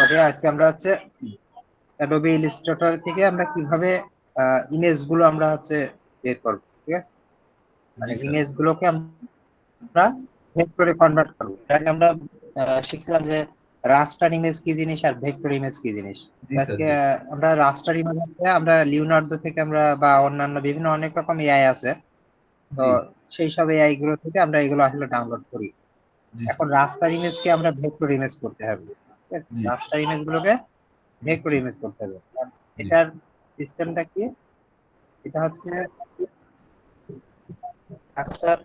ওকে, আজকে আমরা হচ্ছে অ্যাডোবি ইলাস্ট্রেটর থেকে আমরা কিভাবে ইমেজ গুলো আমরা হচ্ছে বের করব, ঠিক আছে? মানে ইমেজ গুলোকে আমরা ভেক্টরে কনভার্ট করব। আগে আমরা শিখছিলাম যে রাস্টার ইমেজ কি জিনিস আর ভেক্টর ইমেজ কি জিনিস। আজকে আমরা রাস্টার ইমেজ আছে, আমরা লিওনার্দো থেকে আমরা বা অন্যান্য বিভিন্ন অনেক রকম এআই আছে, তো সেই সব এআই গুলো থেকে আমরা এগুলো আসলে ডাউনলোড করি। এখন রাস্টার ইমেজকে আমরা ভেক্টর ইমেজ করতে হবে, ঠিক আছে? রাস্টার ইমেজ গুলোকে ভেক্টর ইমেজ করতে হবে। এটার সিস্টেমটা কি? এটা হচ্ছে রাস্টার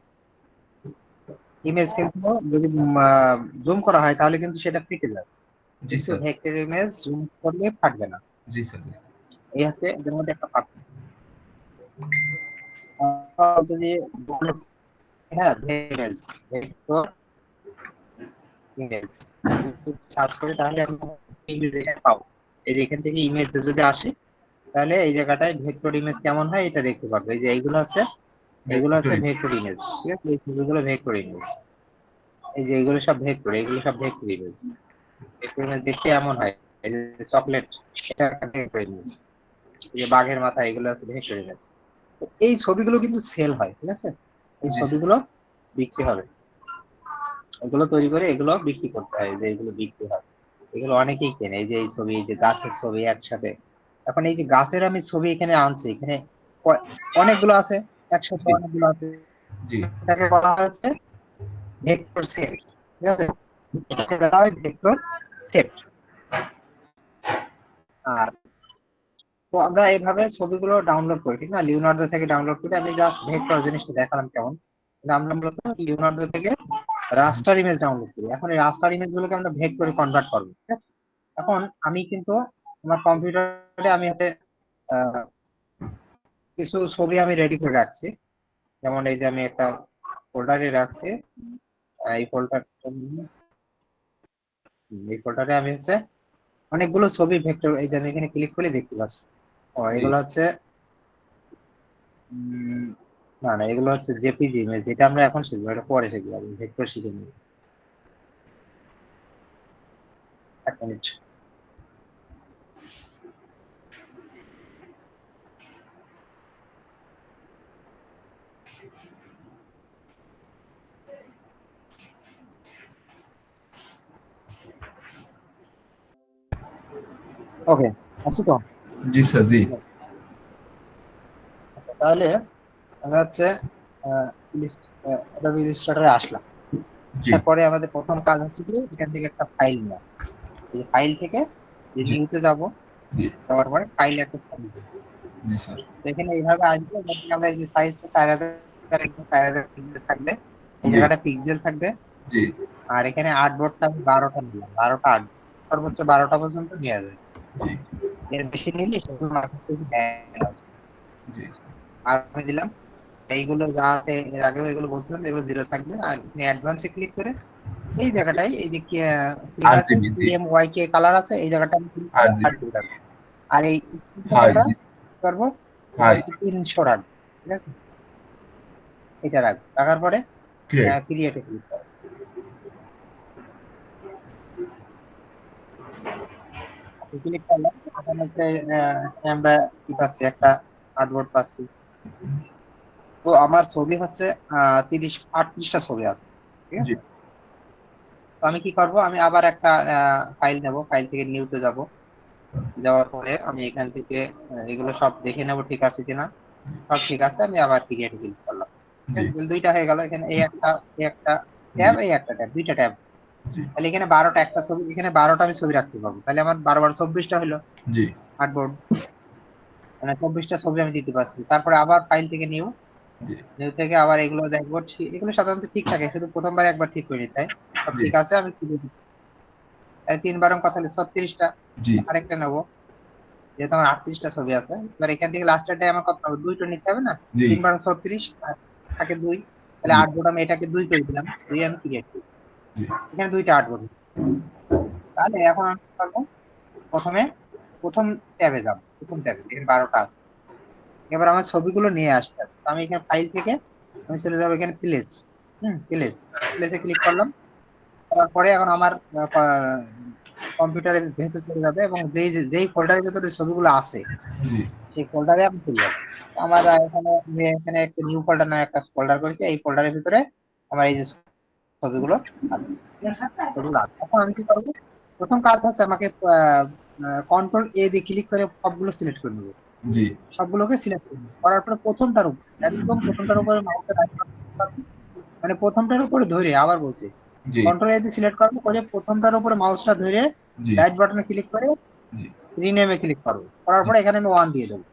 ইমেজ, কিন্তু যদি জুম করা হয় তাহলে কিন্তু সেটা ফেটে যায়, কিন্তু ভেক্টর ইমেজ জুম করলে ফাটবে না। জি স্যার। এই হচ্ছে এদের মধ্যে একটা পার্থক্য। যদি হ্যাঁ ইমেজ ভেক্টর ইমেজ সার্চ করি তাহলে আমরা ইমেজ পাবো। এই যে এখান থেকে ইমেজ যদি আসে তাহলে এই জায়গাটায় ভেক্টর ইমেজ কেমন হয় এটা দেখতে পারবো। এই যে এইগুলো আছে, এগুলো আছে ভেক্টর ইমেজ, ঠিক আছে? এই ছবিগুলো ভেক্টর ইমেজ, এই যে এগুলো সব ভেক্টর, এগুলো সব ভেক্টর ইমেজ। ভেক্টর ইমেজ দেখতে এমন হয়, এই যে চকলেট, এটা একটা ভেক্টর ইমেজ। এই যে বাঘের মাথা, এগুলো আছে ভেক্টর ইমেজ। এই ছবিগুলো কিন্তু সেল হয়, ঠিক আছে? এই ছবিগুলো বিক্রি হবে, এগুলো তৈরি করে এগুলো বিক্রি করতে হয়, যে এগুলো বিক্রি হয়, এগুলো অনেকেই কেনে। এই যে এই ছবি, এই যে গাছের ছবি একসাথে। এখন এই যে গাছের আমি ছবি এখানে আনছি, এখানে অনেকগুলো আছে, একসাথে অনেকগুলো আছে, এটাকে বলা হচ্ছে ভেক্টর সেট, ঠিক আছে? এটাকে বলা হয় ভেক্টর সেট। আর তো আমরা এইভাবে ছবিগুলো ডাউনলোড করি, ঠিক না? লিওনার্দো থেকে ডাউনলোড করি। আমি জাস্ট ভেক্টর জিনিসটা দেখালাম কেমন, কিন্তু আমরা মূলত লিওনার্দো থেকে রাস্টার ইমেজ ডাউনলোড করি। এখন এই রাস্টার ইমেজ গুলোকে আমরা ভেক্টরে কনভার্ট করবো, ঠিক আছে? এখন আমি কিন্তু আমার কম্পিউটারে আমি হচ্ছে কিছু ছবি আমি রেডি করে রাখছি। যেমন এই যে আমি একটা ফোল্ডারে রাখছি, এই ফোল্ডারে আমি হচ্ছে অনেকগুলো ছবি ভেক্টর, এই যে আমি এখানে ক্লিক করে দেখতে পাচ্ছি। এগুলো হচ্ছে না না, এগুলো হচ্ছে জেপিজি ইমেজ, যেটা আমরা এখন শিখবো, এটা পরে শিখবো, আমি ভেক্টর শিখে নিই। এক মিনিট। ওকে, আছো তো? জি স্যার। জি। আচ্ছা, তাহলে আমরা হচ্ছে অ্যাডোবি ইলাস্ট্রেটরে আসলাম। আসার পরে আমাদের প্রথম কাজ হচ্ছে কি, এখান থেকে একটা ফাইল নেওয়া। এই ফাইল থেকে নিউতে যাব, যাওয়ার পরে ফাইল একটা ছবি দেব। জি স্যার। এখানে এইভাবে আসবে, আমরা এই যে সাইজটা 4000 পিক্সেল থাকবে, এই জায়গাটা পিক্সেল থাকবে। জি। আর এখানে আর্টবোর্ডটা আমি 12টা নিলাম, 12টা আর্ট, সর্বোচ্চ 12টা পর্যন্ত নেওয়া যায়। এর বেশি নিলে সেগুলো মার্কেট আর আমি দিলাম। এইগুলো যা আছে এর আগে এগুলো বলছিলাম, এগুলো জিরো থাকবে। আর অ্যাডভান্সে ক্লিক করে এই জায়গাটায় এই যে ক্লিক আছে, CMYK কালার আছে, এই জায়গাটা আমি ক্লিক করে আর্ট রাখবো। আর এই আমরা করবো 300 রাখবো, ঠিক আছে? এটা রাখবো, রাখার পরে ক্রিয়েটে ক্লিক করবো। ক্লিক করলাম, এখন হচ্ছে আমরা কি পাচ্ছি, একটা আর্টবোর্ড পাচ্ছি। তো আমার ছবি হচ্ছে 38টা ছবি আছে, ঠিক আছে? তো আমি কি করব, আমি আবার একটা ফাইল নেব, ফাইল থেকে নিউতে যাব। যাওয়ার পরে আমি এখান থেকে এগুলো সব দেখে নেব ঠিক আছে কিনা। সব ঠিক আছে, আমি আবার ক্রিয়েট ক্লিক করলাম। দুইটা হয়ে গেল, এখানে এই একটা ট্যাব, এই একটা ট্যাব, দুইটা ট্যাব। তাহলে এখানে 12টা, একটা ছবি, এখানে 12টা আমি ছবি রাখতে পারবো। তাহলে আমার 12 12 24টা হলো আর্টবোর্ড, মানে 24টা ছবি আমি দিতে পারছি। তারপরে আবার ফাইল থেকে নিউ থেকে আবার এগুলো দেখবো, এগুলো সাধারণত ঠিক থাকে, শুধু প্রথমবার একবার ঠিক করে নিতে হয়। সব ঠিক আছে, আমি তিনবার কথা হলো 36টা। আরেকটা নেবো, যেহেতু আমার 38টা ছবি আছে। এবার এখান থেকে লাস্টেরটাই আমার কত হবে, 2টা নিতে হবে না? 3 বার 36 আর থাকে 2, তাহলে আর্টবোর্ড আমি এটাকে 2 করে দিলাম, 2 আমি ক্রিয়েট করি। এখানে 2টা আর্টবোর্ড। তাহলে এখন আমি কি করবো, প্রথমে প্রথম ট্যাবে যাবো, প্রথম ট্যাবে এখানে 12টা আছে। এবার আমার ছবিগুলো নিয়ে আসতে হবে। আমি এখানে ফাইল থেকে আমি চলে যাবো এখানে প্লেস, প্লেসে ক্লিক করলাম। তারপরে এখন আমার কম্পিউটারের ভেতরে চলে যাবে এবং যেই ফোল্ডারের ভেতরে ছবিগুলো আছে জি সেই ফোল্ডারে আমি চলে যাবো। আমার এখানে একটা নিউ ফোল্ডার নামে একটা ফোল্ডার করেছি, এই ফোল্ডারের ভিতরে আমার এই যে ছবিগুলো আছে, ঠিক আছে? ছবিগুলো আছে। এখন আমি কি করবো, প্রথম কাজ হচ্ছে আমাকে কন্ট্রোল এ দিয়ে ক্লিক করে সবগুলো সিলেক্ট করে নেবো, জি সবগুলোকে সিলেক্ট করে নেবো। করার পরে প্রথমটার উপর, একদম প্রথমটার উপরে মাউসের মানে প্রথমটার উপরে ধরে, আবার বলছি জি কন্ট্রোল এ দিয়ে সিলেক্ট করবো, করে প্রথমটার উপরে মাউসটা ধরে জি রাইট বাটনে ক্লিক করে জি রিনেমে ক্লিক করবো। করার পরে এখানে আমি 1 দিয়ে দেবো,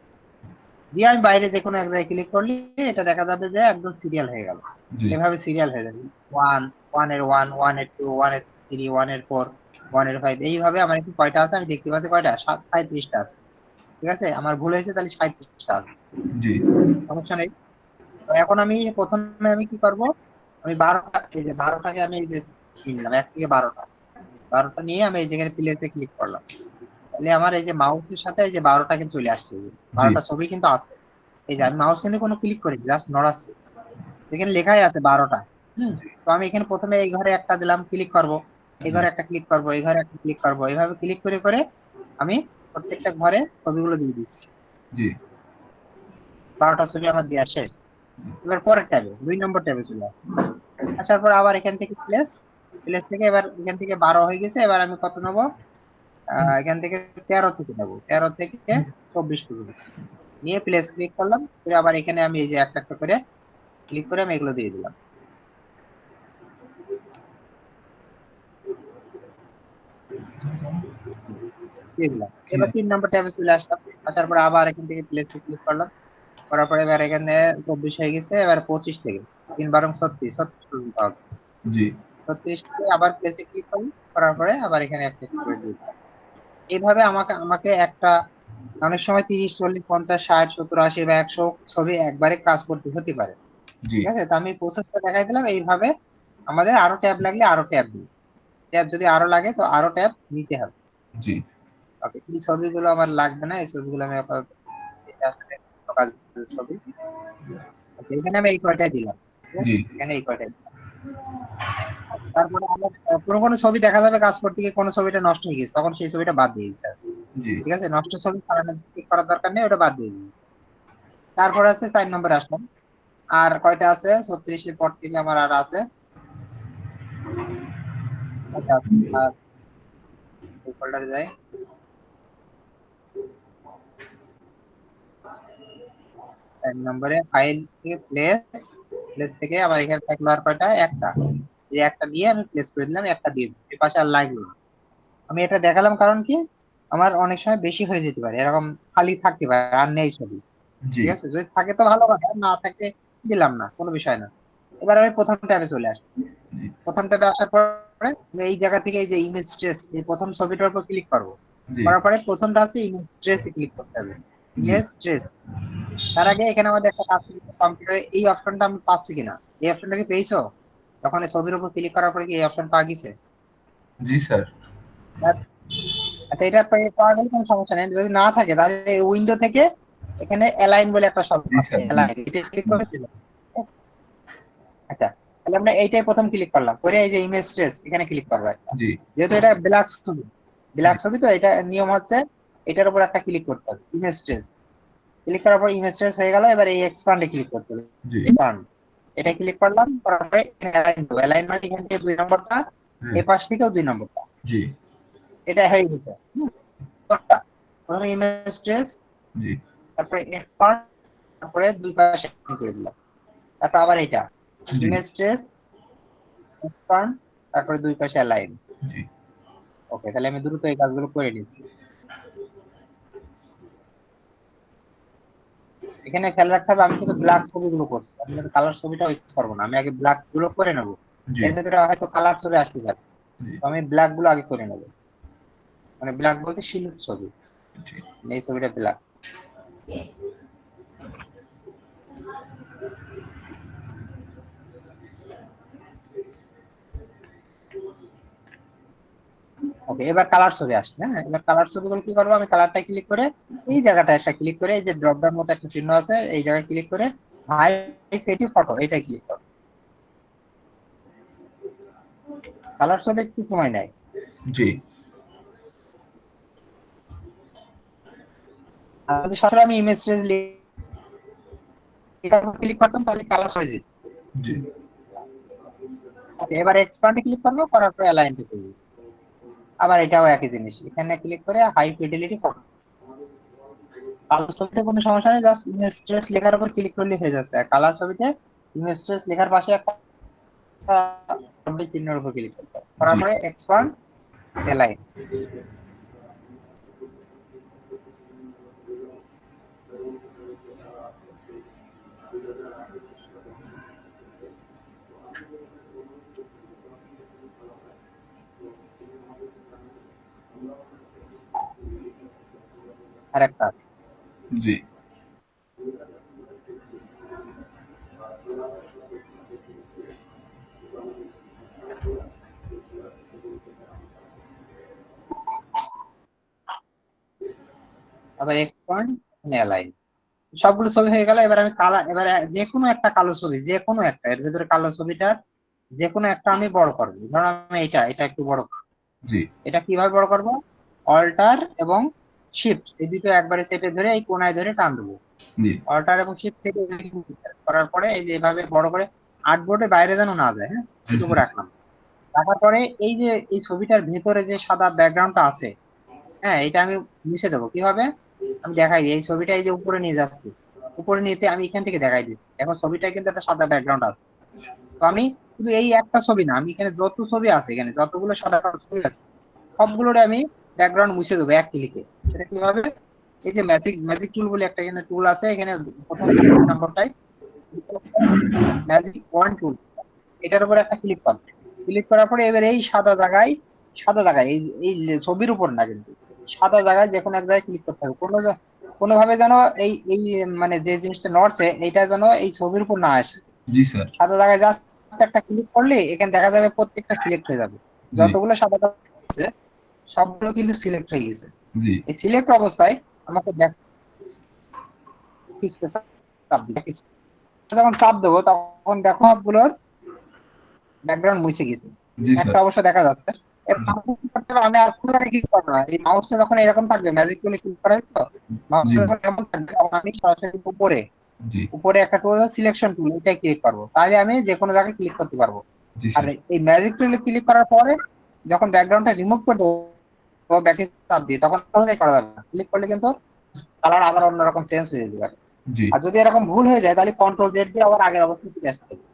দিয়ে আমি বাইরে যে কোনো এক জায়গায় ক্লিক করলে এটা দেখা যাবে যে একদম সিরিয়াল হয়ে গেল। জি এভাবে সিরিয়াল হয়ে যাবে, 1 1 এর 1 1 এর 2 1 এর 4 1 এর 5, এইভাবে আমার একটু কয়টা আছে আমি দেখতে পাচ্ছি, কয়টা 37টা আছে, ঠিক আছে? আমার ভুল হয়েছে, তাহলে 37টা আছে, জি সমস্যা নেই। তো এখন আমি প্রথমে আমি কি করব, আমি 12টা, এই যে 12টাকে আমি এই যে নিলাম, 1 থেকে 12টা নিয়ে আমি এই যেখানে প্লেসে ক্লিক করলাম, তাহলে আমার এই যে মাউসের সাথে এই যে 12টা কিন্তু চলে আসছে, এই যে জি 12টা ছবি কিন্তু আছে। এই যে আমি মাউস কিন্তু কোনো ক্লিক করি, জাস্ট নড়াচ্ছি, এখানে লেখাই আছে 12টা। তো আমি এখানে প্রথমে এই ঘরে একটা দিলাম, ক্লিক করব, এই জি ঘরে একটা ক্লিক করব, এই ঘরে একটা ক্লিক করব, এইভাবে ক্লিক করে করে আমি প্রত্যেকটা ঘরে ছবিগুলো দিয়ে দিচ্ছি। জি 12টা ছবি আমার দেওয়া শেষ। এবার পরের ট্যাবে 2 নম্বর ট্যাবে চলে আসি, আসার পর আবার এখান থেকে প্লেস, প্লেস থেকে এবার এখান থেকে 12 হয়ে গেছে, এবার আমি কত নেবো, এখান থেকে 13 থেকে নেবো, 13 থেকে 24 পর্যন্ত নিয়ে প্লেস ক্লিক করলাম, করে আবার এখানে আমি এই যে একটা একটা করে ক্লিক করে আমি এগুলো দিয়ে দিলাম, দিয়ে দিলাম। ঠিক এবার আছে 3 নম্বর ট্যাবে চলে আসলাম, আসার পরে আবার এখান থেকে প্লেসে ক্লিক করলাম, করার পরে এবার এখানে 24 হয়ে গেছে, এবার 25 থেকে 3 বারং 36, 36 পর্যন্ত হবে। জি 36 থেকে আবার প্লেসে ক্লিক করলাম, করার পরে আবার এখানে একটা একটা করে দিয়ে দিলাম। এইভাবে আমাকে আমাকে একটা, অনেক সময় 30 40 50 60 70 80 বা 100 ছবি একবারে কাজ করতে হতে পারে, জি ঠিক আছে? তো আমি প্রসেসটা দেখাই দিলাম এইভাবে। আমাদের আরো ট্যাব লাগলে আরো ট্যাব দিই, ট্যাব যদি আরো লাগে তো আরো ট্যাব নিতে হবে। জি ওকে, এই ছবিগুলো আমার লাগবে না, এই ছবিগুলো আমি আপাতত, এটা আসলে অন্য কাজের ছবি। Okay, এখানে আমি এই কয়টাই দিলাম, ঠিক আছে? জি এখানে এই কয়টাই দিলাম। তারপরে আমার কোনো কোনো ছবি দেখা যাবে কাজ করতে গিয়ে কোনো ছবিটা নষ্ট হয়ে গেছে, তখন সেই ছবিটা বাদ দিয়ে দিতে হবে, জি ঠিক আছে? নষ্ট ছবি ঠিক করার দরকার নেই, ওটা বাদ দিয়ে দিই। তারপরে আছে 4 নম্বরে আসলাম, আর কয়টা আছে, 36 এর পর থেকে আমার আর আছে কয়টা আছে, আর এই ফোল্ডারে যাই, 4 নম্বরে ফাইল থেকে প্লেস, প্লেস থেকে আবার এখানে থাকলো আর কয়টা, একটা, এই একটা দিয়ে আমি প্লেস করে দিলাম, একটা দিয়ে দিলাম, এই পাশে আর লাগলো না। আমি এটা দেখালাম কারণ কি, আমার অনেক সময় বেশি হয়ে যেতে পারে, এরকম খালি থাকতে পারে আর নেই ছবি, জি ঠিক আছে? যদি থাকে তো ভালো কথা, না থাকে দিলাম না, কোনো বিষয় না। এবার আমি প্রথম ট্যাবে চলে আসি, প্রথম ট্যাবে আসার পরে আমি এই জায়গা থেকে এই যে ইমেজ ট্রেস, এই প্রথম ছবিটার উপর ক্লিক করবো, জি করার পরে প্রথমটা আছে ইমেজ ট্রেস ক্লিক করতে হবে, জি ইমেজ ট্রেস। তার আগে এখানে আমাদের একটা কাজ করতে, কম্পিউটারে এই অপশনটা আমি পাচ্ছি কিনা, এই অপশনটা কি পেয়েছো? তখন এই ছবির উপর ক্লিক করার পরে কি এই অপশন পাওয়া গেছে? জি স্যার আচ্ছা, এটা পাওয়া গেলে কোনো সমস্যা নেই, যদি না থাকে তাহলে উইন্ডো থেকে এখানে অ্যালাইন বলে একটা শব্দ জি আছে, স্যার জি অ্যালাইন, এটা ক্লিক করে দিলে, আচ্ছা, তাহলে আমরা এইটাই প্রথম ক্লিক করলাম, করে এই যে ইমেজ ট্রেস এখানে ক্লিক করবো একটা, জি যেহেতু এটা ব্ল্যাক ছবি, জি ব্ল্যাক ছবি তো এটা নিয়ম হচ্ছে এটার উপর একটা ক্লিক করতে হবে, ইমেজ ট্রেস। ক্লিক করার পর ইমেজ ট্রেস হয়ে গেল, এবার এই এক্সপান্ডে ক্লিক করতে হবে, জি এক্সপান্ড, এটা ক্লিক করলাম, করার পরে অ্যালাইন দেবো, অ্যালাইন মানে এখান থেকে 2 নম্বরটা, হ্যাঁ এই পাশ থেকেও 2 নম্বরটা, জি এটা হয়ে গেছে। কোনটা? প্রথমে ইমেজ ট্রেস, জি তারপরে এক্সপান্ড, তারপরে দুই পাশে করে দিলাম, তারপর আবার এটা জি ইমেজ ট্রেস, এক্সপান্ড, তারপরে দুই পাশে অ্যালাইন। জি ওকে, তাহলে আমি দ্রুত এই কাজগুলো করে নিচ্ছি। এখানে খেয়াল রাখতে হবে, আমি কিন্তু ব্ল্যাক ছবিগুলো করছি, আমি কিন্তু কালার ছবিটা ইউজ করবো না, আমি আগে ব্ল্যাক গুলো করে নেবো, জি এর ভিতরে হয়তো কালার ছবি আসতে পারে, জি তো আমি ব্ল্যাক গুলো আগে করে নেবো, মানে ব্ল্যাক বলতে সিলুক ছবি, জি মানে এই ছবিটা ব্ল্যাক। ওকে, এবার কালার ছবি আসছে, হ্যাঁ, এবার কালার ছবিগুলো কি করবো, আমি কালারটা ক্লিক করে এই জায়গাটা একটা ক্লিক করে, এই যে ড্রপ ডাউন মতো একটা চিহ্ন আছে, এই জায়গায় ক্লিক করে হাই ফেটি ফটো এটা ক্লিক করো। কালার ছবি একটু সময় নেয়, জি আর যদি সরাসরি আমি ইমেজ ট্রেস লেখার উপর ক্লিক করতাম তাহলে কালার হয়ে যেত। জি ওকে, এবার এক্সপান্ডে ক্লিক করবো, করার পরে অ্যালাইনটা করব। আবার এটাও একই জিনিস, এখানে ক্লিক করে হাই ফিডেলিটি ফটো। কালার ছবিতে কোনো সমস্যা নেই, জাস্ট ইমেজ ট্রেস লেখার উপর ক্লিক করলে হয়ে যাচ্ছে। আর কালার ছবিতে ইমেজ ট্রেস লেখার পাশে একটা চিহ্নের উপর ক্লিক করতে হবে, করার জি পরে এক্সপান্ড অ্যালাইন। আর একটা আছে। জি আবার এক্সপান্ড অ্যালাইন। সবগুলো ছবি হয়ে গেল। এবার আমি কালার, এবারে যে কোনো একটা কালো ছবি, যে কোনো একটা এর ভিতরে কালো ছবিটার যে কোনো একটা আমি বড় করবো। ধরো আমি এটা একটু বড় করবো। জি এটা কিভাবে বড় করবো? অল্টার এবং শিফট এই দুটো একবারে চেপে ধরে এই কোনায় ধরে টান দেবো। জি অল্টার এবং শিফট থেকে করার পরে এই যে এভাবে বড় করে আর্টবোর্ডের বাইরে যেন না যায়, হ্যাঁ, জি এটুকু স্যার রাখলাম। রাখার পরে এই যে এই ছবিটার ভেতরে যে সাদা ব্যাকগ্রাউন্ডটা আছে, হ্যাঁ, এটা আমি মুছে দেবো। কিভাবে? আমি দেখাই দিই। এই ছবিটা এই যে উপরে নিয়ে যাচ্ছি, উপরে নিতে আমি এখান থেকে দেখাই দিচ্ছি। এখন ছবিটা কিন্তু একটা সাদা ব্যাকগ্রাউন্ড আছে। তো আমি শুধু এই একটা ছবি না, আমি এখানে যত ছবি আছে, এখানে যতগুলো সাদা কালো ছবি আছে সবগুলোর আমি ব্যাকগ্রাউন্ড মুছে দেবো এক ক্লিকে। সেটা কিভাবে? এই যে ম্যাজিক ম্যাজিক টুল বলে একটা এখানে টুল আছে, এখানে প্রথম থেকে 2 নম্বরটাই ম্যাজিক ওয়ান টুল, এটার উপর একটা ক্লিক করবে। ক্লিক করার পরে এবার এই সাদা জায়গায় এই এই ছবির উপর না, কিন্তু সাদা জায়গায় যে কোনো এক জায়গায় ক্লিক করতে হবে। কোনোভাবে যেন এই এই মানে যে জিনিসটা নড়ছে এইটা যেন এই ছবির উপর না আসে। জি স্যার সাদা জায়গায় জাস্ট একটা ক্লিক করলে এখানে দেখা যাবে প্রত্যেকটা সিলেক্ট হয়ে যাবে। জি যতগুলো সাদা আছে সবগুলো কিন্তু সিলেক্ট হয়ে গেছে। জি এই সিলেক্ট অবস্থায় আমাকে ব্যাক স্পেস চাপ দিই। যখন চাপ দেবো তখন দেখো সবগুলোর ব্যাকগ্রাউন্ড মুছে গেছে। জি একটা স্যার অবশ্য দেখা যাচ্ছে। এর কারণ কি করতে হবে? আমি আর কোনো জায়গায় ক্লিক করবো না। এই মাউসটা যখন এরকম থাকবে, ম্যাজিক টুলে ক্লিক করা হয়েছে তো, জি মাউসটা যখন এমন থাকবে তখন আমি সরাসরি উপরে জি উপরে একটা টুল সিলেকশন টুল, এটাই ক্লিক করবো। তাহলে আমি যে কোনো জায়গায় ক্লিক করতে পারবো। জি আর স্যার এই ম্যাজিক টুলে ক্লিক করার পরে যখন ব্যাকগ্রাউন্ডটা রিমুভ করে দেবো ব্যাকে চাপ দিয়ে, তখন কোনোটাই করা যাবে না। ক্লিক করলে কিন্তু কালার আবার অন্যরকম চেঞ্জ হয়ে যেতে পারে। জি আর যদি এরকম ভুল হয়ে যায় তাহলে কন্ট্রোল জেড দিয়ে আবার আগের অবস্থায় ফিরে আসতে হবে।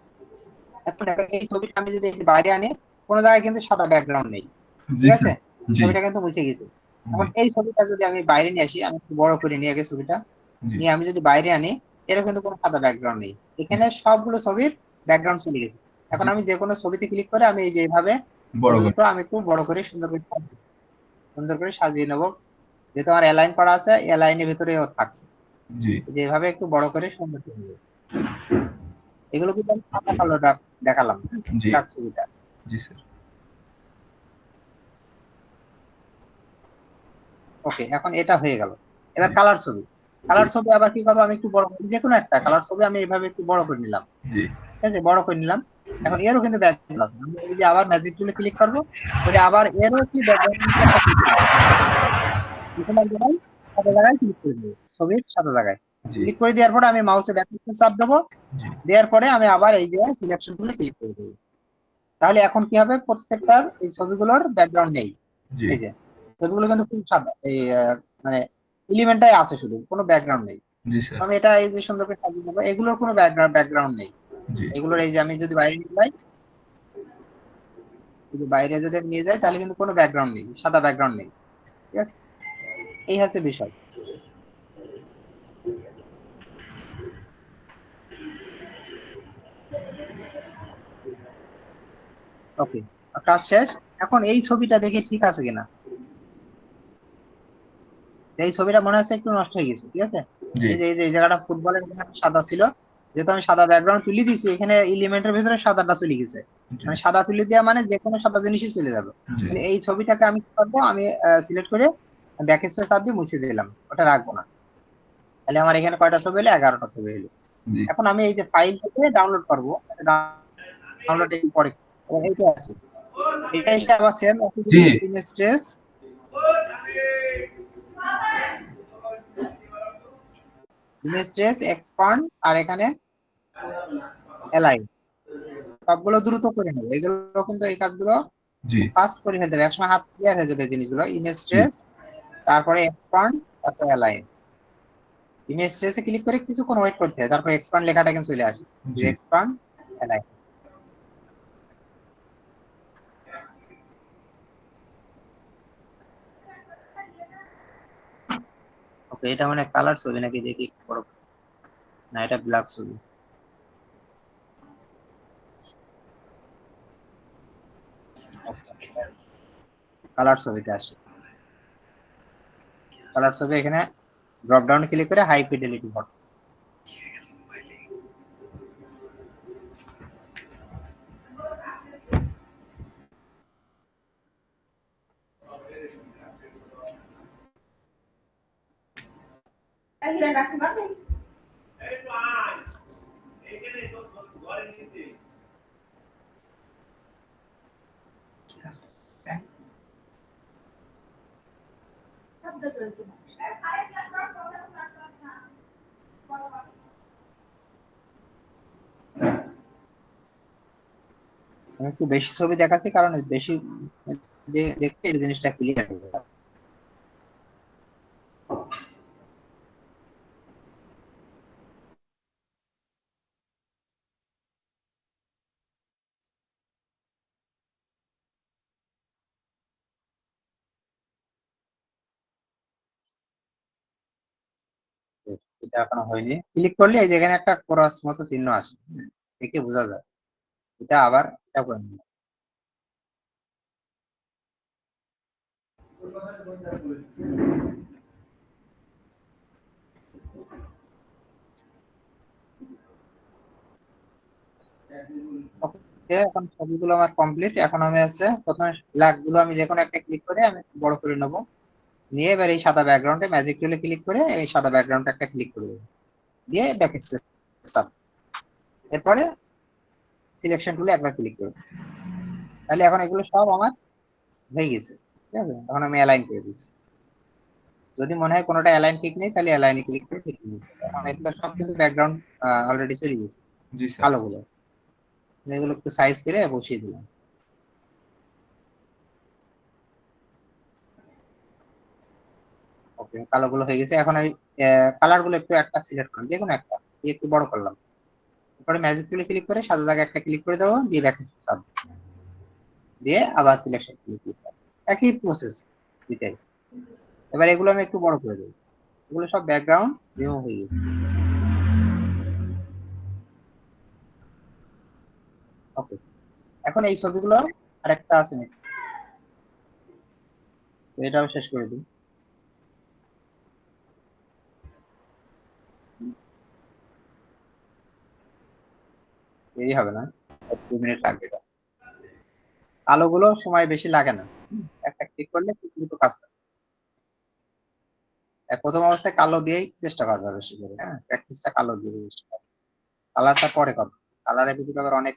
এখন দেখো এই ছবিটা আমি যদি একটু বাইরে আনি, কোনো জায়গায় কিন্তু সাদা ব্যাকগ্রাউন্ড নেই, জি ঠিক আছে, স্যার জি ছবিটা কিন্তু মুছে গেছে। জি এখন এই ছবিটা যদি আমি বাইরে নিয়ে আসি, আমি একটু বড় করে নিয়ে আগে ছবিটা জি নিয়ে আমি যদি বাইরে আনি, এর কিন্তু কোনো সাদা ব্যাকগ্রাউন্ড নেই। এখানে সবগুলো ছবির ব্যাকগ্রাউন্ড চলে গেছে। এখন জি আমি যে কোনো ছবিতে ক্লিক করে আমি এই যে এইভাবে বড় করে ছবিগুলো আমি একটু বড় করে সুন্দর করে সাজিয়ে নেবো। যেহেতু আমার অ্যালাইন করা আছে, অ্যালাইনের ভিতরেও থাকছে। জি যেভাবে একটু বড় করে সুন্দর করে নেবো। এগুলো কিন্তু আমি সাদা কালো দেখালাম, জি ডাক ছবিটা। জি স্যার ওকে, এখন এটা হয়ে গেল। এবার জি কালার ছবি। জি কালার ছবি আবার কি করবো? আমি একটু বড় যে কোনো একটা কালার ছবি আমি এইভাবে একটু বড় করে নিলাম, জি ঠিক আছে, বড় করে নিলাম। এখন এরও কিন্তু ব্যাকগ্রাউন্ড আছে। আমি এই যে আবার ম্যাজিক টুলে ক্লিক করবো, করে আবার এরও কি ব্যাকগ্রাউন্ড একটা ক্লিক করবো। এখানে এক জায়গায় সাদা জায়গায় ক্লিক করে দেবো, ছবির সাদা জায়গায় জি ক্লিক করে দেওয়ার পরে আমি মাউসে ব্যাক চাপ দেবো। জি দেওয়ার পরে আমি আবার এই যে সিলেকশন টুলে ক্লিক করে দেবো। তাহলে এখন কি হবে? প্রত্যেকটার এই ছবিগুলোর ব্যাকগ্রাউন্ড নেই। জি এই যে ছবিগুলো কিন্তু খুব সাদা, এই মানে এলিমেন্টটাই আছে, শুধু কোনো ব্যাকগ্রাউন্ড নেই। জি স্যার আমি এটা এই যে সুন্দর করে সাজিয়ে নেবো। এগুলোর কোনো ব্যাকগ্রাউন্ড নেই। জি এগুলোর এই যে আমি যদি বাইরে নিয়ে যাই, যদি বাইরে যদি নিয়ে যাই তাহলে কিন্তু কোনো ব্যাকগ্রাউন্ড নেই, সাদা ব্যাকগ্রাউন্ড নেই, ঠিক আছে। এই হচ্ছে বিষয়। ওকে, কাজ শেষ। এখন এই ছবিটা দেখে ঠিক আছে কিনা। এই ছবিটা মনে হচ্ছে একটু নষ্ট হয়ে গেছে, ঠিক আছে। জি এই জায়গাটা ফুটবলের সাদা ছিল, যেহেতু আমি সাদা ব্যাকগ্রাউন্ড তুলে দিয়েছি, এখানে এলিমেন্টের ভিতরে সাদাটা চলে গেছে। জি মানে সাদা তুলে দেওয়া মানে যে কোনো সাদা জিনিসই চলে যাবে। জি মানে এই ছবিটাকে আমি কি করবো? আমি সিলেক্ট করে ব্যাক স্পেস চাপ দিয়ে মুছে দিলাম, ওটা রাখবো না। তাহলে আমার এখানে কয়টা ছবি হলো? 11টা ছবি হলো। জি এখন আমি এই যে ফাইল থেকে ডাউনলোড করবো, ডাউনলোড পরে এইটা আছে, এটা এসে আবার সেম জি image trace image trace, expand আর এখানে অ্যালাইন সবগুলো দ্রুত করে নেবো। এগুলো কিন্তু এই কাজগুলো জি ফাস্ট করে ফেলতে হবে, একসময় হাত ক্লিয়ার হয়ে যাবে জিনিসগুলো। ইমেজ জি ট্রেস, তারপরে এক্সপান্ড, তারপরে অ্যালাইন। ইমেজ ট্রেসে ক্লিক করে কিছুক্ষণ ওয়েট করতে হবে, তারপর এক্সপান্ড লেখাটা কিন্তু চলে আসে। জি এক্সপান্ড, অ্যালাইন। ওকে, এটা মানে কালার ছবি নাকি দেখি একটু বড়। না, এটা ব্ল্যাক ছবি। কালার ছবিতে আসে। কালার ছবি এখানে ড্রপ ডাউনে ক্লিক করে হাই ফিডেলিটি ফটো। আমি একটু বেশি ছবি দেখাচ্ছি কারণ বেশি দেখতে এই জিনিসটা ক্লিয়ার হবে। এটা এখনো হয়নি। ক্লিক করলে এই যেখানে একটা ক্রস মতো চিহ্ন আসে, দেখে বোঝা যায়। এটা আবার এটা করে নিলাম। ওকে, এখন ছবিগুলো আমার কমপ্লিট। এখন আমি আছে প্রথমে ব্ল্যাক গুলো আমি যে কোনো একটা ক্লিক করে আমি একটু বড় করে নেবো। নিয়ে এবার এই সাদা ব্যাকগ্রাউন্ডে ম্যাজিক টুলে ক্লিক করে এই সাদা ব্যাকগ্রাউন্ডে একটা ক্লিক করে দেবো, দিয়ে ব্যাক স্টাপ। এরপরে সিলেকশন টুলে একবার ক্লিক করবো। তাহলে এখন এগুলো সব আমার হয়ে গেছে। ঠিক আছে, এখন আমি অ্যালাইন করে দিচ্ছি। যদি মনে হয় কোনোটা অ্যালাইন ঠিক নেই তাহলে অ্যালাইনে ক্লিক করে ঠিক নেই। এখন এগুলো সব কিন্তু ব্যাকগ্রাউন্ড অলরেডি চলে গেছে, জি স্যার কালো গুলো। এগুলো একটু সাইজ করে বসিয়ে দিলাম। ওকে, কালো গুলো হয়ে গেছে। এখন আমি কালার গুলো একটু একটা সিলেক্ট করলাম, যে কোনো একটা দিয়ে একটু বড় করলাম। এরপরে ম্যাজিক টুলে ক্লিক করে সাদা জায়গায় একটা ক্লিক করে দেবো, দিয়ে ব্যাক সাব দিয়ে আবার সিলেকশন টুলে ক্লিক করবো। একই প্রসেস দুইটাই। এবার এগুলো আমি একটু বড় করে দেবো। এগুলো সব ব্যাকগ্রাউন্ড রিমুভ হয়ে গেছে। ওকে, এখন এই ছবিগুলো আরেকটা আছে নাকি, তো এটাও শেষ করে দিই। দেরি হবে না, 2 মিনিট লাগবে এটা। কালো গুলো সময় বেশি লাগে না। একটা ক্লিক করলে খুব দ্রুত কাজ করে। প্রথম অবস্থায় কালো দিয়েই চেষ্টা করবে বেশি করে, হ্যাঁ, প্র্যাকটিসটা কালো দিয়ে বেশি। কালারটা পরে করবে, কালারের ভিতরে আবার অনেক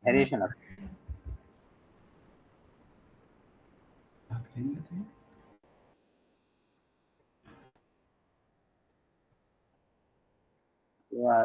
ভ্যারিয়েশন আছে। এবার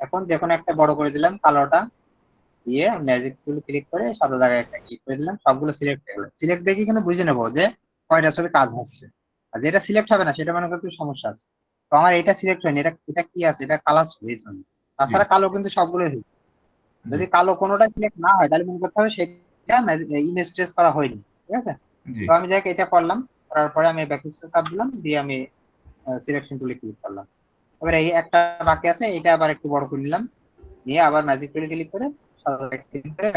এখন যে কোনো একটা বড় করে দিলাম কালোটা, দিয়ে ম্যাজিক টুল ক্লিক করে সাদা জায়গায় একটা ক্লিক করে দিলাম, সবগুলো সিলেক্ট হয়ে গেলো। সিলেক্ট দেখে কিন্তু বুঝে নেবো যে কয়টা ছবি কাজ হচ্ছে। আর যেটা সিলেক্ট হবে না সেটা মনে করতে সমস্যা আছে। তো আমার এটা সিলেক্ট হয়নি, এটা এটা কি আছে, এটা কালার ছবি। জি তাছাড়া কালো কিন্তু সবগুলোই হয়েছে। জি যদি কালো কোনোটা সিলেক্ট না হয় তাহলে মনে করতে হবে সেটা ইমেজ ট্রেস করা হয়নি। ঠিক আছে, জি তো আমি যাকে এটা করলাম, করার পরে আমি ব্যাক স্পেস চাপ দিলাম, দিয়ে আমি সিলেকশন টুলে ক্লিক করলাম। এবার এই একটা বাকি আছে, এটা আবার একটু বড় করে নিলাম, নিয়ে আবার ম্যাজিক টুলে ক্লিক করে সাদা ক্লিক করে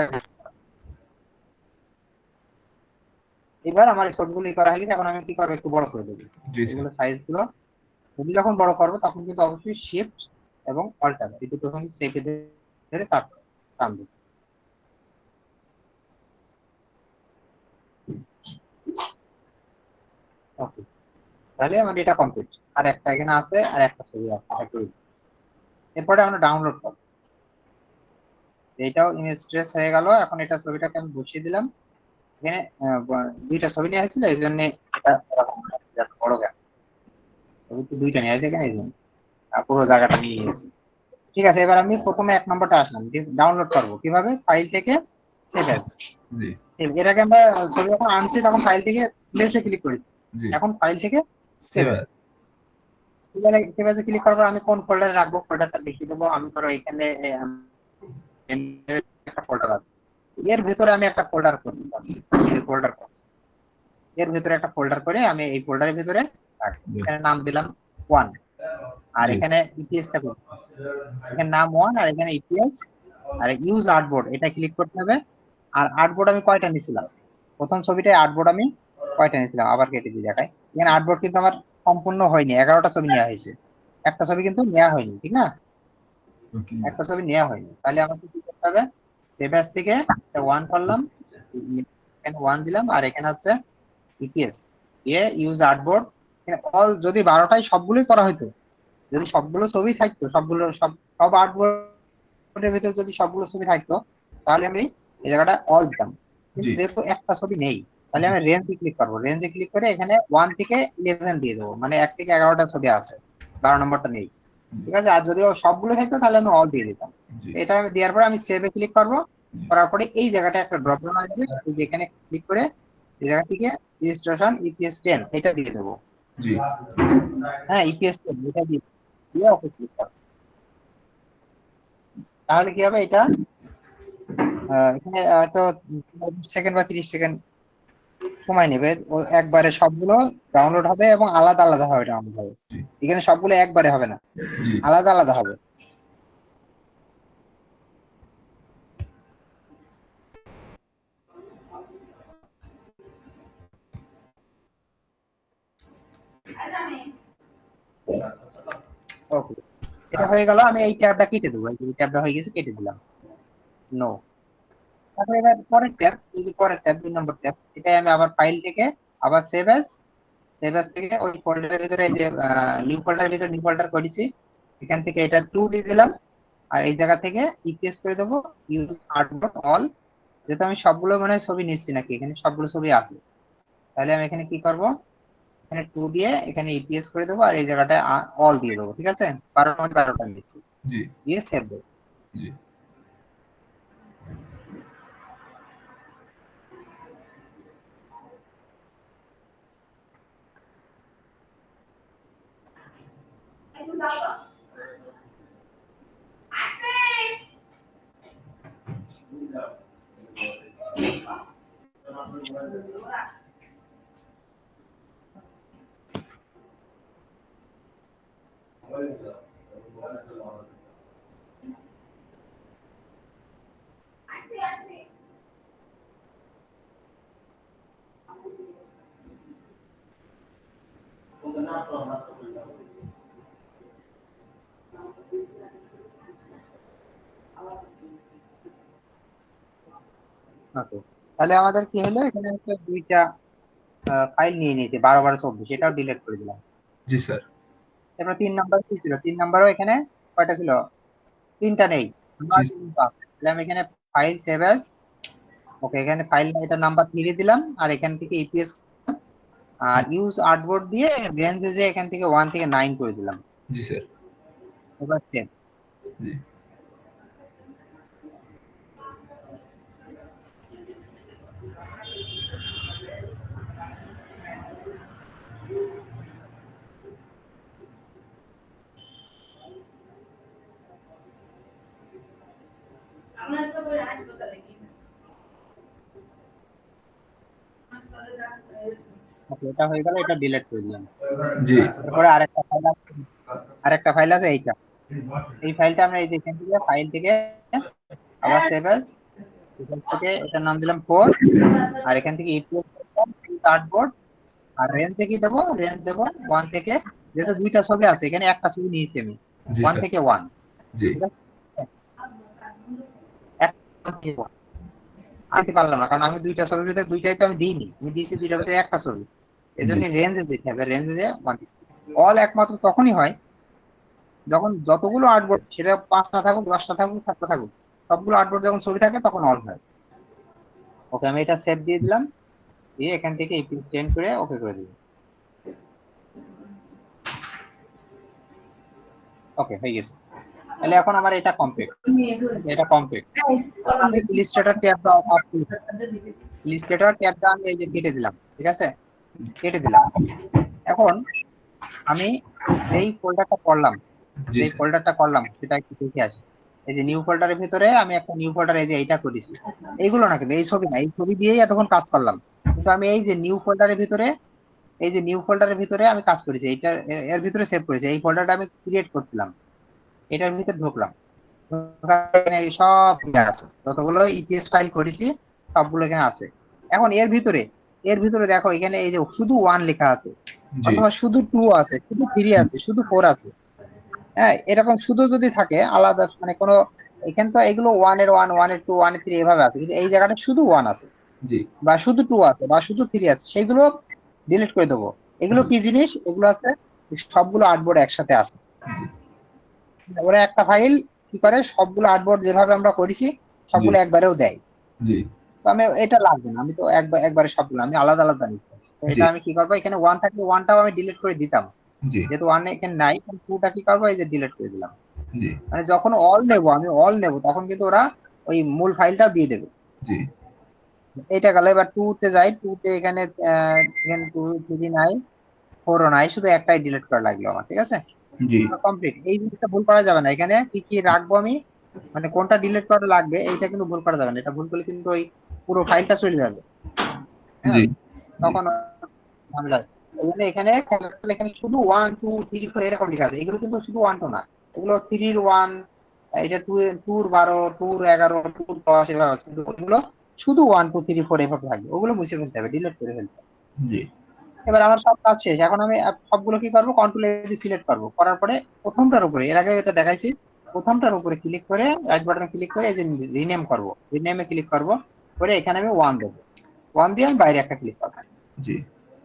এবার আমার এই ছবিগুলি করা হয়ে গেছে। এখন আমি কি করবো, একটু বড় করে দেবো জি স্যার এগুলো সাইজ গুলো। তুমি যখন বড় করবো তখন কিন্তু অবশ্যই শিফট এবং অল্টার এই দুটো কিন্তু চেপে ধরে তারপর টান দেবো। ওকে, তাহলে আমার এটা কমপ্লিট। আর একটা এখানে আছে, আর একটা ছবি আছে, এটা করে দিই। এরপরে আমরা ডাউনলোড করবো। এটাও ইমেজ ট্রেস হয়ে গেল। এখন এটা ছবিটাকে আমি বসিয়ে দিলাম এখানে। দুইটা ছবি নেওয়া হয়েছিল, এই জন্য এটা এরকম আছে, একটা বড় গ্যাপ। ছবি তো দুইটা নেওয়া হয়েছে এখানে, এই জন্য পুরো জায়গাটা নিয়ে নিয়েছি। ঠিক আছে, এবার আমি প্রথমে 1 নম্বরটা আসলাম, ডাউনলোড করবো কিভাবে, ফাইল থেকে সেভ অ্যাজ। জি এর আগে আমরা ছবি যখন আনছি তখন ফাইল থেকে প্লেসে ক্লিক করেছি, জি এখন ফাইল থেকে save save as. As. Save অ্যাজে ক্লিক করবো, আমি কোন ফোল্ডারে রাখবো ফোল্ডারটা দেখিয়ে দেবো। আমি ধরো এখানে একটা ফোল্ডার আছে, এর ভিতরে আমি একটা ফোল্ডার করতে চাচ্ছি, এই ফোল্ডার করছি, এর ভিতরে একটা ফোল্ডার করে আমি এই ফোল্ডারের ভিতরে রাখবো। জি এখানে নাম দিলাম 1, আর জি এখানে ইপিএসটা করবো, এখানে নাম 1 আর এখানে ইপিএস, আর ইউজ আর্টবোর্ড এটা ক্লিক করতে হবে। আর আর্টবোর্ড আমি কয়টা নিয়েছিলাম, প্রথম ছবিটায় আর্টবোর্ড আমি কয়টা নিয়েছিলাম, আবার কেটে দিয়ে দেখাই। এখানে আর্টবোর্ড কিন্তু আমার সম্পূর্ণ হয়নি, 11টা ছবি নেওয়া হয়েছে, একটা ছবি কিন্তু নেওয়া হয়নি, ঠিক না? ওকে একটা ছবি নেওয়া হয়নি, তাহলে আমাকে কি করতে হবে, সেভ অ্যাজ থেকে 1 করলাম, এখানে 1 দিলাম, আর এখানে হচ্ছে ইপিএস দিয়ে ইউজ আর্টবোর্ড। অল যদি 12টাই সবগুলোই করা হতো, যদি সবগুলো ছবি থাকতো, সবগুলো সব সব আর্টবোর্ডের ভিতরে যদি সবগুলো ছবি থাকতো, তাহলে আমি এই জায়গাটা অল দিতাম। কিন্তু জি যেহেতু একটা ছবি নেই, তাহলে জি আমি রেঞ্জে ক্লিক করবো, রেঞ্জে ক্লিক করে এখানে 1 থেকে 11 দিয়ে দেবো, মানে 1 থেকে 11টা ছবি আছে, 12 নম্বরটা নেই। ঠিক আছে, আর যদি সবগুলো থাকতো তাহলে আমি অল দিয়ে দিতাম। জি এটা আমি দেওয়ার পরে আমি সেভে ক্লিক করবো, করার পরে এই জায়গাটা একটা ড্রপ ডাউন আসবে, এই যে এখানে ক্লিক করে এই জায়গা থেকে রেজিস্ট্রেশন ইপিএস 10 এটা দিয়ে দেবো। জি হ্যাঁ, ইপিএস 10 এটা দিয়ে দিয়ে ওকে ক্লিক করবো। তাহলে কি হবে, এটা এখানে তো 20 সেকেন্ড বা 30 সেকেন্ড সময় নেবে, ও একবারে সবগুলো ডাউনলোড হবে এবং আলাদা আলাদা হবে ডাউনলোড হবে। জি এখানে সবগুলো একবারে হবে না, জি আলাদা আলাদা হবে। ওকে, এটা হয়ে গেল। আমি এই ট্যাবটা কেটে দেবো, এই ট্যাবটা হয়ে গেছে, কেটে দিলাম, নো। তারপরে এবার পরের ট্যাব, এই যে পরের ট্যাব 2 নম্বর ট্যাব, এটাই আমি আবার ফাইল থেকে আবার সেভ অ্যাজ, সেভ অ্যাজ থেকে ওই ফোল্ডারের ভিতরে, এই যে নিউ ফোল্ডারের ভিতরে নিউ ফোল্ডার করেছি, এখান থেকে এটা 2 দিয়ে দিলাম, আর এই জায়গা থেকে ইপিএস করে দেবো, ইউজ আর্টবোর্ড অল। যেহেতু আমি সবগুলো মানে ছবি নিচ্ছি নাকি, এখানে সবগুলো ছবি আছে, তাহলে আমি এখানে কি করব, এখানে 2 দিয়ে এখানে ইপিএস করে দেবো, আর এই জায়গাটায় অল দিয়ে দেবো। ঠিক আছে, 12টার মধ্যে 12টা নিচ্ছি, জি দিয়ে সেভ দেবো। জি ওকে, তাহলে আমাদের কি হলো, এখানে হচ্ছে দুইটা ফাইল নিয়ে নিয়েছে, 12 12 24, এটাও ডিলিট করে দিলাম। জি স্যার। এবার 3 নাম্বার কি ছিল, 3 নাম্বারও এখানে কয়টা ছিল, 3টা নেই, জি কিন্তু আছে। তাহলে আমি এখানে ফাইল সেভ অ্যাজ, ওকে, এখানে ফাইল এটা নাম্বার 3 দিলাম, আর এখান থেকে ইপিএস আর ইউজ আর্টবোর্ড দিয়ে রেঞ্জে যে এখান থেকে 1 থেকে 9 করে দিলাম। জি স্যার। এবার সেভ। জি ওকে, এটা হয়ে গেল, এটা ডিলিট করে দিলাম। জি এরপরে আরেকটা ফাইল আছে এইটা, এই ফাইলটা আমরা এই যে এখান থেকে ফাইল থেকে আবার সেভ অ্যাজ, এখান থেকে এটার নাম দিলাম 4, আর এখান থেকে ইপিএস আর্টবোর্ড, আর রেঞ্জ থেকে দেবো, রেঞ্জ দেবো 1 থেকে, যেহেতু দুইটা ছবি আছে এখানে, একটা ছবি নিয়েছি আমি, জি 1 স্যার। থেকে 1। জি ঠিক আছে, এক থেকে 1 আনতে পারলাম না, কারণ আমি দুইটা ছবির ভিতরে দুইটাই তো আমি দিইনি, আমি দিয়েছি দুইটার ভিতরে একটা ছবি, এই জন্য রেঞ্জে দিতে হবে, রেঞ্জে দিয়ে অল একমাত্র তখনই হয় যখন যতগুলো আর্টবোর্ড, সেটা 5টা থাকুক 10টা থাকুক 7টা থাকুক, সবগুলো আর্টবোর্ড যখন ছবি থাকে তখন অল হয়। ওকে, আমি এটা সেভ দিয়ে দিলাম, দিয়ে এখান থেকে এই পিস চেঞ্জ করে ওকে করে দিব। ওকে, হয়ে গেছে। তাহলে এখন আমার এটা কমপ্লিট, এটা কমপ্লিট। আমি ইলিস্ট্রেটর ট্যাবটা অফ করে, ইলিস্ট্রেটর ট্যাবটা আমি এই যে কেটে দিলাম, ঠিক আছে, কেটে দিলাম। এখন আমি যেই ফোল্ডারটা করলাম, যেই ফোল্ডারটা করলাম সেটা একটু দেখে আসি। এই যে নিউ ফোল্ডারের ভিতরে আমি একটা নিউ ফোল্ডার, এই যে এইটা করেছি, এইগুলো না কিন্তু এই ছবি না, এই ছবি দিয়েই এতক্ষণ কাজ করলাম। কিন্তু আমি এই যে নিউ ফোল্ডারের ভিতরে, এই যে নিউ ফোল্ডারের ভিতরে আমি কাজ করেছি, এইটা এর ভিতরে সেভ করেছি, এই ফোল্ডারটা আমি ক্রিয়েট করছিলাম, এটার ভিতরে ঢুকলাম, সব আছে, যতগুলো ইপিএস ফাইল করেছি সবগুলো এখানে আছে। এখন এর ভিতরে দেখো এখানে এই যে শুধু 1 লেখা আছে, অথবা শুধু 2 আছে, শুধু 3 আছে, শুধু 4 আছে। হ্যাঁ, এরকম শুধু যদি থাকে আলাদা, মানে কোনো, এখানে তো এগুলো 1 এর 1, 1 এর 2, 1 এর 3 এভাবে আছে, কিন্তু এই জায়গাটা শুধু 1 আছে, বা শুধু 2 আছে, বা শুধু 3 আছে, সেগুলো ডিলিট করে দেবো। এগুলো কি জিনিস? এগুলো আছে সবগুলো আর্টবোর্ড একসাথে আছে, ওরা একটা ফাইল কি করে, সবগুলো আর্টবোর্ড যেভাবে আমরা করেছি সবগুলো একবারেও দেয়। তো আমি এটা লাগবে না, আমি তো একবারে সবগুলো আমি আলাদা আলাদা নিচ্ছি। তো এটা আমি কি করবো, এখানে 1 থাকলে 1টাও আমি ডিলিট করে দিতাম, যেহেতু 1 এখানে নাই, 2টা কি করবো, এই যে ডিলিট করে দিলাম। মানে যখন অল নেব, আমি অল নেব, তখন কিন্তু ওরা ওই মূল ফাইলটা দিয়ে দেবে। এইটা গেল। এবার 2 তে যাই, 2 তে এখানে এখানে 2 3 নাই, 4 নাই, শুধু একটাই ডিলিট করা লাগলো আমার, ঠিক আছে, কমপ্লিট। এই জিনিসটা ভুল করা যাবে না, এখানে কি কি রাখবো আমি, মানে কোনটা ডিলিট করা লাগবে এইটা কিন্তু ভুল করা যাবে না, এটা ভুল করলে কিন্তু ওই পুরো ফাইলটা চলে যাবে। হ্যাঁ, তখন ঝামেলা। এই জন্য এখানে এখানে শুধু 1 2 3 4 এরকম লেখা আছে, এগুলো কিন্তু শুধু 1 2 না, এগুলো 3 এর 1, এটা 2 এর 2 এর 12, 2 এর 11, 2 এর 10 এভাবে আছে, কিন্তু ওগুলো শুধু 1 2 3 4 এভাবে থাকবে, ওগুলো মুছে ফেলতে হবে, ডিলিট করে ফেলতে হবে। এবার আমার সব কাজ শেষ, এখন আমি সবগুলো কি করবো, কন্ট্রোল এ সিলেক্ট করবো, করার পরে প্রথমটার উপরে, এর আগে এটা দেখাইছি, প্রথমটার উপরে ক্লিক করে রাইট বাটনে ক্লিক করে এই যে রিনেম করবো, রিনেমে ক্লিক করবো, করে এখানে আমি 1 দেবো, 1 দিয়ে আমি বাইরে একটা ক্লিক করবো,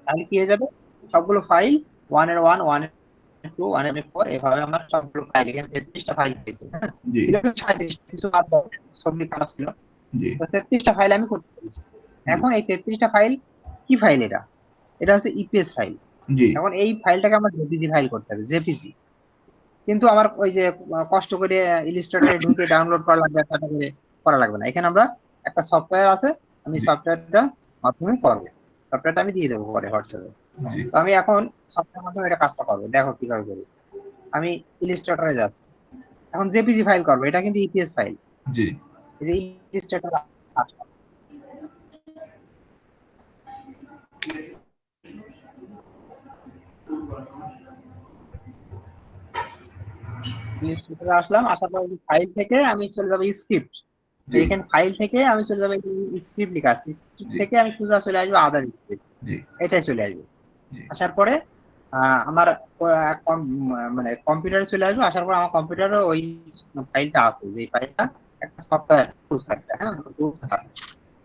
তাহলে কি হয়ে যাবে, সবগুলো ফাইল 1 এর 1, 1 এর 2, 1 এর 4, এভাবে আমার সবগুলো ফাইল, এখানে 33টা ফাইল পেয়েছি। হ্যাঁ, ছিল 37, কিছু বাদ দাও, ছবি খারাপ ছিল, তো 33টা ফাইল আমি করতে পেরেছি। এখন এই 33টা ফাইল কি ফাইল, এটা এটা হচ্ছে ইপিএস ফাইল। এখন এই ফাইলটাকে আমার জেপিজি ফাইল করতে হবে, জেপিজি। কিন্তু আমার ওই যে কষ্ট করে ইলিস্ট্রেটরে ঢুকে ডাউনলোড করা লাগবে, একটা করে করা লাগবে না, এখানে আমরা একটা সফটওয়্যার আছে, আমি সফটওয়্যারটা মাধ্যমে করবো, সফটওয়্যারটা আমি দিয়ে দেবো পরে হোয়াটসঅ্যাপে। তো আমি এখন সফটওয়্যার মাধ্যমে এটা কাজটা করবো, দেখো কিভাবে করি। আমি ইলিস্ট্রেটরে যাচ্ছি, এখন জেপিজি ফাইল করবো, এটা কিন্তু ইপিএস ফাইল, এই যে ইলিস্ট্রেটর ইলিস্ট্রেটরে আসলাম, আসার পর ফাইল থেকে আমি চলে যাবো স্ক্রিপ্ট, এখানে ফাইল থেকে আমি চলে যাবো, স্ক্রিপ্ট লেখা আছে, স্ক্রিপ্ট থেকে আমি সোজা চলে আসবো আদার স্ক্রিপ্ট, এটাই চলে আসবে। আসার পরে আমার মানে কম্পিউটারে চলে আসবো, আসার পর আমার কম্পিউটারে ওই ফাইলটা আছে, যে ফাইলটা একটা সফটওয়্যার টুলস একটা, হ্যাঁ টুলস আছে,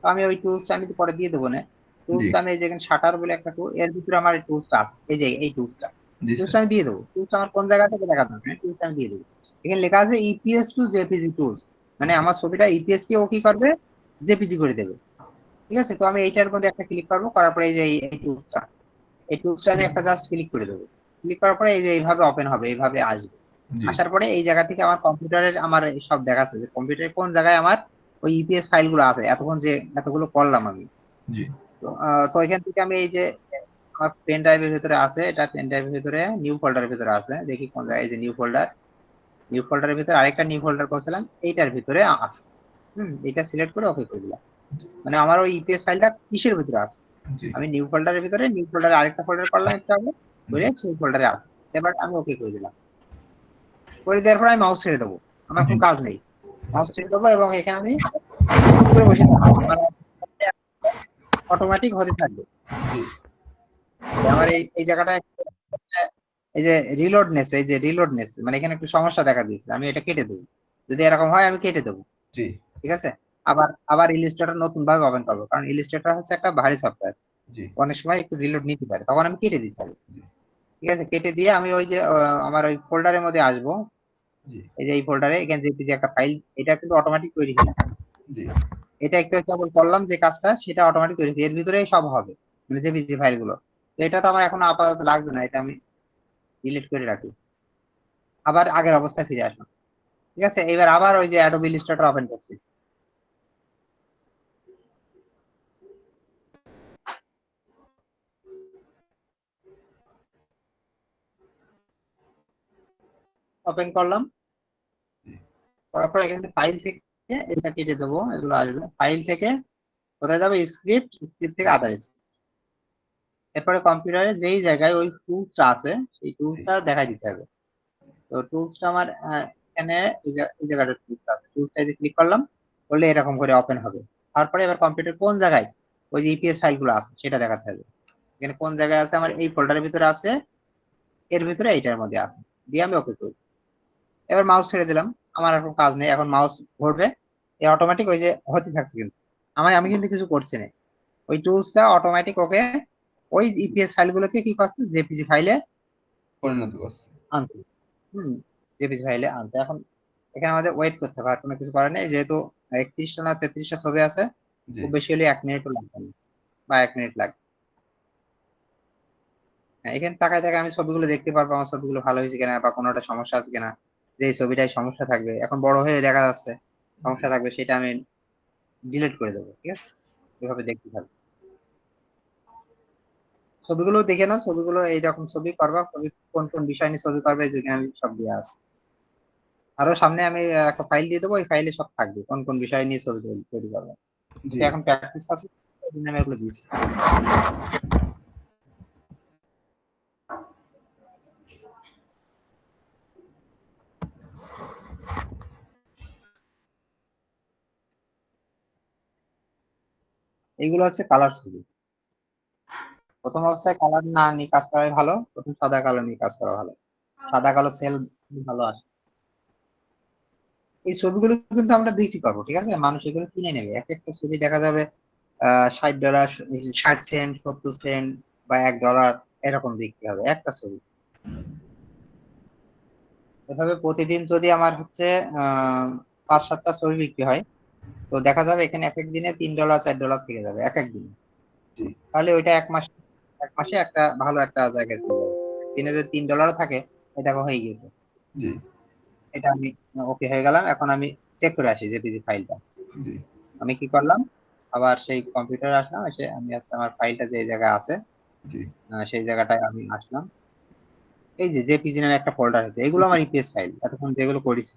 তো আমি ওই টুলসটা আমি তো পরে দিয়ে দেবো না, টুলসটা আমি এই যেখানে শাটার বলে একটা টুল, এর ভিতরে আমার এই টুলসটা আছে, এই যে এই টুলসটা আমি দিয়ে দেবো। টুলসটা আমার কোন জায়গা থেকে দেখা যাবে, টুলসটা আমি দিয়ে দেবো, এখানে লেখা আছে ইপিএস টু জেপিজি টুলস, মানে আমার ছবিটা ইপিএস কে ও কি করবে, জেপিজি করে দেবে, ঠিক আছে। তো আমি এইটার মধ্যে একটা ক্লিক করবো, করার পরে এই যে এই টুলসটা, এই টুলসটা আমি একটা জাস্ট ক্লিক করে দেবো, ক্লিক করার পরে এই যে এইভাবে ওপেন হবে, এইভাবে আসবে, আসার পরে এই জায়গা থেকে আমার কম্পিউটারের আমার সব দেখাচ্ছে যে কম্পিউটারে কোন জায়গায় আমার ওই ইপিএস ফাইলগুলো আছে, এতক্ষণ যে এতগুলো করলাম আমি। তো এখান থেকে আমি এই যে আমার পেন ড্রাইভের ভিতরে আছে, এটা পেন ড্রাইভের ভিতরে নিউ ফোল্ডারের ভিতরে আছে, দেখি কোন জায়গায়, এই যে নিউ ফোল্ডার, নিউ ফোল্ডারের ভিতরে আরেকটা নিউ ফোল্ডার করছিলাম, এইটার ভিতরে আছে। এটা সিলেক্ট করে ওকে করে দিলাম, মানে আমার ওই ইপিএস ফাইলটা কিসের ভিতরে আছে, আমি নিউ ফোল্ডারের ভিতরে, নিউ ফোল্ডারে আরেকটা ফোল্ডার করলাম একটা আগে, করে সেই ফোল্ডারে আছে, এবার আমি ওকে করে দিলাম, করে দেওয়ার পর আমি মাউস ছেড়ে দেবো, আমার কোনো কাজ নেই, মাউস ছেড়ে দেবো, এবং এখানে আমি করে বসে থাকবো, আমার অটোমেটিক হতে থাকবে। আমার এই জায়গাটা এই যে রিলোডনেস, এই যে রিলোডনেস মানে এখানে একটু সমস্যা দেখা দিয়েছে, আমি এটা কেটে দেবো, যদি এরকম হয় আমি কেটে দেবো, ঠিক আছে। আবার আবার ইলিস্ট্রেটর নতুন ভাবে ওপেন করবো, কারণ ইলিস্ট্রেটর হচ্ছে একটা ভারী সফটওয়্যার, জি অনেক সময় একটু রিলোড নিতে পারে, তখন আমি কেটে দিতে হবে। জি ঠিক আছে, কেটে দিয়ে আমি ওই যে আমার ওই ফোল্ডারের মধ্যে আসবো। জি এই যে এই ফোল্ডারে এখানে যে একটা ফাইল, এটা কিন্তু অটোমেটিক তৈরি হয়ে যায়। জি এটা একটু কেবল করলাম যে কাজটা, সেটা অটোমেটিক তৈরি হয়েছে, এর ভিতরেই সব হবে, মানে জেপিজি ফাইল গুলো। তো এটা তো আমার এখন আপাতত লাগবে না, এটা আমি ডিলিট করে রাখি, আবার আগের অবস্থায় ফিরে আসলাম। ঠিক আছে, এবার আবার ওই যে অ্যাডোবি ইলাস্ট্রেটর ওপেন করছি। ওপেন করলাম, করার পর এখানে ফাইল থেকে এটা কেটে দেবো, এগুলো আসবে ফাইল থেকে, কোথায় যাবে, স্ক্রিপ্ট, স্ক্রিপ্ট থেকে আদার স্ক্রিপ্ট। এরপরে কম্পিউটারে যেই জায়গায় ওই টুলসটা আছে সেই টুলসটা দেখাই দিতে হবে। তো টুলসটা আমার এখানে এই জায়গাটা টুলসটা আছে, টুলসটা ক্লিক করলাম, করলে এরকম করে ওপেন হবে। তারপরে এবার কম্পিউটার কোন জায়গায় ওই যে ইপিএস ফাইলগুলো আছে সেটা দেখাতে হবে। এখানে কোন জায়গায় আছে, আমার এই ফোল্ডারের ভিতরে আছে, এর ভিতরে এইটার মধ্যে আছে, দিয়ে আমি ওকে করি। এবার মাউস ছেড়ে দিলাম, আমার এখন কাজ নেই, এখন মাউস ঘুরবে, এ অটোমেটিক ওই যে হতে থাকছে, কিন্তু আমি কিন্তু কিছু করছি না, ওই টুলসটা অটোমেটিক ওকে ওই ইপিএস ফাইলগুলোকে কি করছে, জেপিজি ফাইলে পরিণত করছে। আনতে। হুম, জেপিজি ফাইলে আনতে। এখন এখানে আমাদের ওয়েট করতে হবে, আর কোনো কিছু করার নেই, যেহেতু 31টা না 33টা ছবি আছে, জি খুব বেশি হলে 1 মিনিটও লাগবে না, বা 1 মিনিট লাগবে। হ্যাঁ, এখানে তাকায় তাকায় আমি ছবিগুলো দেখতে পারবো, আমার ছবিগুলো ভালো হয়েছে কিনা বা কোনোটা সমস্যা আছে কিনা। যে ছবিটাই সমস্যা থাকবে, এখন বড় হয়ে দেখা যাচ্ছে জি সমস্যা থাকবে, সেটা আমি ডিলিট করে দেবো। ঠিক আছে, এভাবে দেখতে থাকবে। ছবিগুলো দেখে নাও, ছবিগুলো এইরকম ছবি করবা, ছবি কোন কোন বিষয় নিয়ে ছবি করবে, যেখানে আমি সব দিয়ে আছে। আরো সামনে আমি একটা ফাইল দিয়ে দেবো, ওই ফাইলে সব থাকবে কোন কোন বিষয় নিয়ে ছবি তৈরি করবে। জি এটা এখন প্র্যাকটিস আছে, এই জন্য আমি এগুলো দিচ্ছি। এইগুলো হচ্ছে কালার ছবি। প্রথম অবস্থায় কালার না নিয়ে কাজ করাই ভালো, প্রথম সাদা কালো নিয়ে কাজ করা ভালো, সাদা কালো সেল ভালো আসে। এই ছবিগুলো কিন্তু আমরা বিক্রি করবো, ঠিক আছে, মানুষ এগুলো কিনে নেবে, এক একটা ছবি দেখা যাবে $60, 60 সেন্ট, 70 সেন্ট, বা $1 এরকম বিক্রি হবে একটা ছবি। এভাবে প্রতিদিন যদি আমার হচ্ছে 5-7টা ছবি বিক্রি হয়, তো দেখা যাবে এখানে এক এক দিনে $3 $4 থেকে যাবে এক এক দিনে। জি তাহলে ওইটা এক মাসে একটা ভালো একটা জায়গায় চলে যাবে। দিনে যদি $3 থাকে, এটা হয়ে গেছে। জি এটা আমি ওকে হয়ে গেলাম, এখন আমি চেক করে আসি জেপিজি ফাইলটা। জি আমি কি করলাম, আবার সেই কম্পিউটারে আসলাম, এসে আমি হচ্ছে আমার ফাইলটা যে জায়গায় আছে জি সেই জায়গাটায় আমি আসলাম। এই যে জেপিজি নামে একটা ফোল্ডার আছে, এগুলো আমার ইপিএস ফাইল, এতক্ষণ যেগুলো করেছি।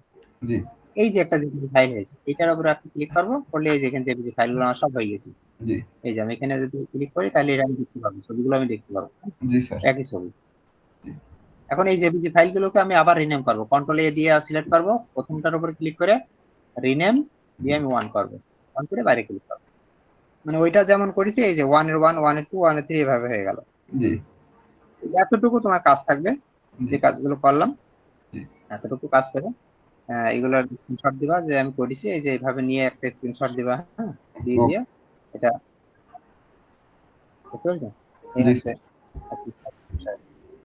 জি এই যে একটা জেপিজি ফাইল হয়েছে, এটার উপরে আপনি ক্লিক করবো, করলে এই যে এখানে জেপিজি ফাইলগুলো আমার সব হয়ে গেছে। জি এই যে আমি এখানে যদি ক্লিক করি, তাহলে এটা আমি দেখতে পাবো, ছবিগুলো আমি দেখতে পাবো, জি স্যার। একই ছবি। জি এখন এই জেপিজি ফাইলগুলোকে আমি আবার রিনেম করবো, কন্ট্রোল দিয়ে সিলেক্ট করবো, প্রথমটার উপরে ক্লিক করে রিনেম দিয়ে আমি 1 করবো, 1 করে বাইরে ক্লিক করবো। মানে ওইটা যেমন করেছি, এই যে 1-এর 1, 1-এর 2, 1-এর 3 এভাবে হয়ে গেল। জি এতটুকু তোমার কাজ থাকবে, জি যে কাজগুলো করলাম জি এতটুকু কাজ করে এগুলোর স্ক্রিনশট দিবা যে আমি করেছি, এই যে এইভাবে নিয়ে একটা স্ক্রিনশট দিবা, হ্যাঁ, দিয়ে ও দিয়ে এটা, বুঝতে পেরেছো? এই জি হচ্ছে স্যার।